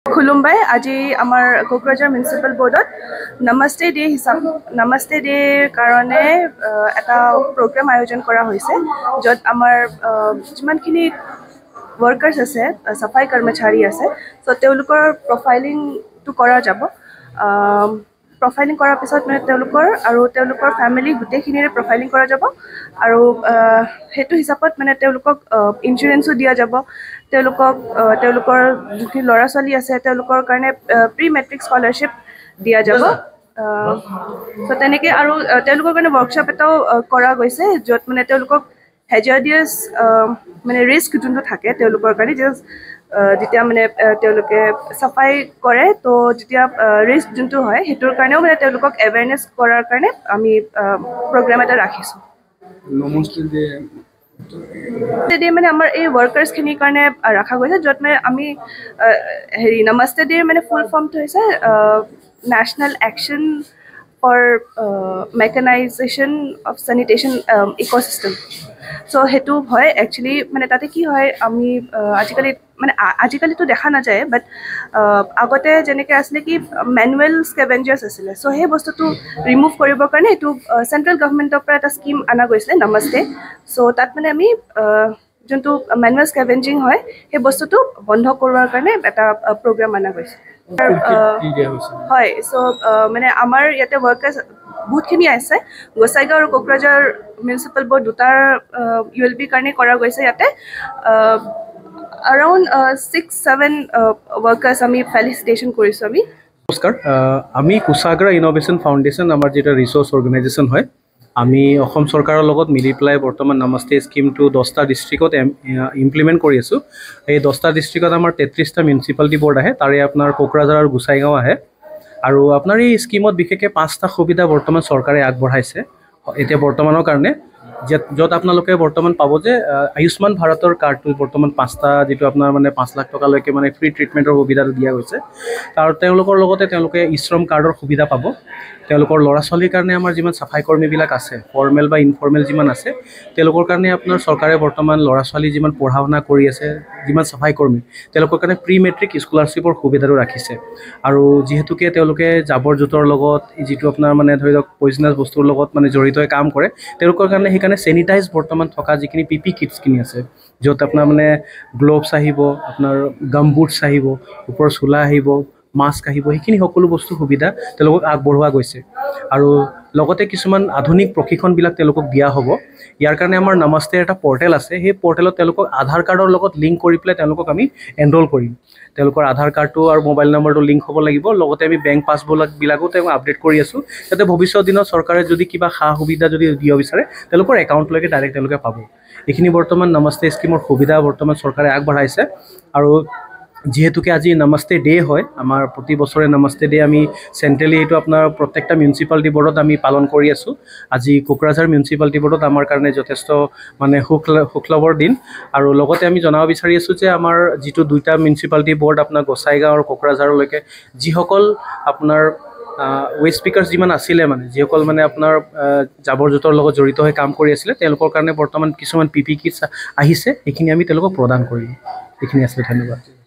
খুলুমবাই আজি আমাৰ কোকৰাঝাৰ মিউনিচিপাল বৰ্ডত নমস্তে ডেৰ কাৰণে এটা প্ৰগ্ৰাম আয়োজন কৰা হৈছে য'ত আমাৰ যিমানখিনি ৱৰ্কাৰ্ছ আছে চাফাই কৰ্মচাৰী আছে চ' তেওঁলোকৰ প্ৰফাইলিংটো কৰা যাব প্ৰফাইলিং কৰাৰ পিছত মানে তেওঁলোকৰ ফেমিলি গোটেইখিনিৰে প্ৰফাইলিং কৰা যাব আৰু সেইটো হিচাপত মানে তেওঁলোকক ইঞ্চুৰেঞ্চো দিয়া যাব তেওঁলোকৰ যিখিনি ল'ৰা ছোৱালী আছে তেওঁলোকৰ কাৰণে প্ৰি মেট্ৰিক স্কলাৰশ্বিপ দিয়া যাব চ' তেনেকৈ আৰু তেওঁলোকৰ কাৰণে ৱৰ্কশ্বপ এটাও কৰা গৈছে য'ত মানে তেওঁলোকক হেজাৰ্ডিয়াছ মানে ৰিস্ক যোনটো থাকে তেওঁলোকৰ কাৰণে যেতিয়া মানে তেওঁলোকে চাফাই কৰে তো যেতিয়া ৰিস্ক যোনটো হয় সেইটোৰ কাৰণেও মানে তেওঁলোকক এৱেৰনেছ কৰাৰ কাৰণে আমি প্ৰগ্ৰাম এটা ৰাখিছোঁ মানে আমাৰ এই ৱৰ্কাৰ্ছখিনিৰ কাৰণে ৰখা গৈছে য'ত মানে আমি নমস্তে ডেৰ মানে ফুল ফৰ্মটো হৈছে national action for mechanization of sanitation ecosystem so' সেইটো হয় একচুৱেলি মানে তাতে কি হয় আমি আজিকালিতো দেখা নাযায় বাট আগতে যেনেকৈ আছিলে কি মেনুৱেল স্কেভেঞ্জাৰ্ছ আছিলে চ' সেই বস্তুটো ৰিমুভ কৰিবৰ কাৰণে এইটো চেণ্ট্ৰেল গভৰ্ণমেণ্টৰ পৰা এটা স্কীম অনা গৈছিলে নমস্তে চ' তাত মানে আমি যোনটো মেনুৱেল স্কেভেঞ্জিং হয় সেই বস্তুটো বন্ধ কৰোৱাৰ কাৰণে এটা প্ৰগ্ৰাম অনা গৈছে হয় চ' মানে আমাৰ ইয়াতে ৱৰ্কাৰ্ছ বহুতখিনি আছে গোসাইগাঁও আৰু কোকৰাঝাৰ মিউনিচিপাল বৰ্ড দুটাৰ ULB কাৰণে কৰা গৈছে ইয়াতে around 6-7 workers আমি ফেলিচিটেশ্যন কৰিছোঁ আমি নমস্কাৰ আমি কুশাগ্ৰা ইনোভেশ্যন ফাউণ্ডেশ্যন আমাৰ যেটা ৰিচোৰ্চ অৰ্গেনাইজেশ্যন হয় আমি অসম চৰকাৰৰ লগত মিলি পেলাই বৰ্তমান নমস্তে স্কিমটো 10টা ডিষ্ট্ৰিক্টত ইমপ্লিমেণ্ট কৰি আছোঁ এই 10টা ডিষ্ট্ৰিক্টত আমাৰ 33টা মিউনিচিপালিটি বৰ্ড আহে তাৰে আপোনাৰ কোকৰাঝাৰ আৰু গোসাইগাঁও আহে আৰু আপোনাৰ এই স্কিমত বিশেষকৈ 5টা সুবিধা বৰ্তমান চৰকাৰে আগবঢ়াইছে এতিয়া বৰ্তমানৰ কাৰণে য'ত আপোনালোকে বৰ্তমান পাব যে আয়ুষ্মান ভাৰতৰ কাৰ্ডটো বৰ্তমান 5টা যিটো আপোনাৰ মানে 5 লাখ টকালৈকে মানে ফ্ৰী ট্ৰিটমেণ্টৰ সুবিধাটো দিয়া গৈছে আৰু তেওঁলোকৰ লগতে তেওঁলোকে ইশ্ৰম কাৰ্ডৰ সুবিধা পাব তেওঁলোকৰ ল'ৰা ছোৱালীৰ কাৰণে আমাৰ যিমান চাফাই কৰ্মীবিলাক আছে ফৰ্মেল বা ইনফৰ্মেল যিমান আছে তেওঁলোকৰ কাৰণে আপোনাৰ চৰকাৰে বৰ্তমান ল'ৰা ছোৱালী যিমান পঢ়া শুনা কৰি আছে যিমান চাফাই কৰ্মী তেওঁলোকৰ কাৰণে প্ৰি মেট্ৰিক স্কলাৰশ্বিপৰ সুবিধাটো ৰাখিছে আৰু যিহেতুকে তেওঁলোকে জাবৰ জোঁথৰ লগত যিটো আপোনাৰ মানে ধৰি লওক পয়জনাছ বস্তুৰ লগত মানে জড়িত হৈ কাম কৰে তেওঁলোকৰ কাৰণে সেইকাৰণে চেনিটাইজ বৰ্তমান থকা যিখিনি পিপি কিটছখিনি আছে য'ত আপোনাৰ মানে গ্ল'ভছ আহিব আপোনাৰ গাম বুটছ আহিব ওপৰৰ চোলা আহিব মাস্ক আহিব সেইখিনি সকলো বস্তু সুবিধা তেওঁলোকক আগবঢ়োৱা গৈছে আৰু লগতে কিছুমান আধুনিক প্ৰশিক্ষণবিলাক তেওঁলোকক দিয়া হ'ব ইয়াৰ কাৰণে আমাৰ নমস্তে এটা পৰ্টেল আছে সেই পৰ্টেলত তেওঁলোকক আধাৰ কাৰ্ডৰ লগত লিংক কৰি পেলাই তেওঁলোকক আমি এনৰোল কৰিম তেওঁলোকৰ আধাৰ কাৰ্ডটো আৰু মোবাইল নম্বৰটো লিংক হ'ব লাগিব লগতে আমি বেংক পাছবুকবিলাকো তেওঁলোকক আপডেট কৰি আছোঁ যাতে ভৱিষ্যত দিনত চৰকাৰে যদি কিবা সা সুবিধা যদি দিব বিচাৰে তেওঁলোকৰ একাউণ্টলৈকে ডাইৰেক্ট তেওঁলোকে পাব এইখিনি বৰ্তমান নমস্তে স্কিমৰ সুবিধা বৰ্তমান চৰকাৰে আগবঢ়াইছে আৰু যিহেতুকে আজি নমস্তে ডে হয় আমাৰ প্ৰতি বছৰে নমস্তে ডে আমি চেণ্ট্ৰেলি এইটো আপোনাৰ প্ৰত্যেকটা মিউনিচিপালিটি বৰ্ডত আমি পালন কৰি আছোঁ আজি কোকৰাঝাৰ মিউনিচিপালিটি বৰ্ডত আমাৰ কাৰণে যথেষ্ট মানে সুখলভৰ দিন আৰু লগতে আমি জনাব বিচাৰি আছোঁ যে আমাৰ যিটো 2টা মিউনিচিপালিটি বৰ্ড আপোনাৰ গোসাইগাঁও আৰু কোকৰাঝাৰলৈকে যিসকল আপোনাৰ ৱেষ্ট স্পীকাৰ্ছ যিমান আছিলে মানে যিসকল মানে আপোনাৰ জাবৰ জোঁথৰ লগত জড়িত হৈ কাম কৰি আছিলে তেওঁলোকৰ কাৰণে বৰ্তমান কিছুমান পিপি কিটছ আহিছে সেইখিনি আমি তেওঁলোকক প্ৰদান কৰিম এইখিনি আছিলে ধন্যবাদ